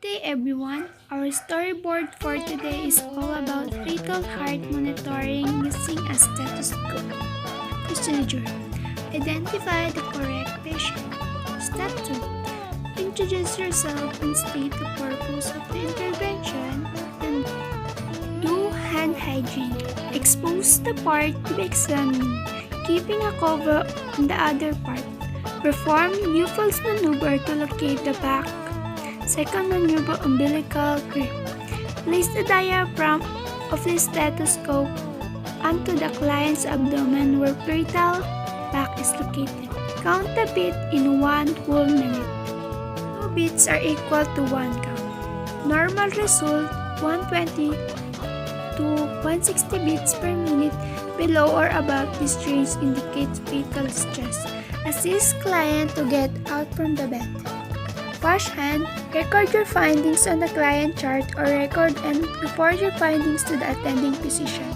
Day everyone, our storyboard for today is all about fetal heart monitoring using a stethoscope. Procedure: identify the correct patient. Step 2. Introduce yourself and state the purpose of the intervention. And do hand hygiene. Expose the part to be examined, keeping a cover on the other part. Perform Neufels maneuver to locate the back. Second maneuver, umbilical grip. Place the diaphragm of the stethoscope onto the client's abdomen where fetal back is located. Count the beat in 1 whole minute. 2 beats are equal to 1 count. Normal result 120 to 160 beats per minute. Below or above this range indicates fetal distress. Assist client to get out from the bed. Wash hand, record your findings on the client chart or record and report your findings to the attending physician.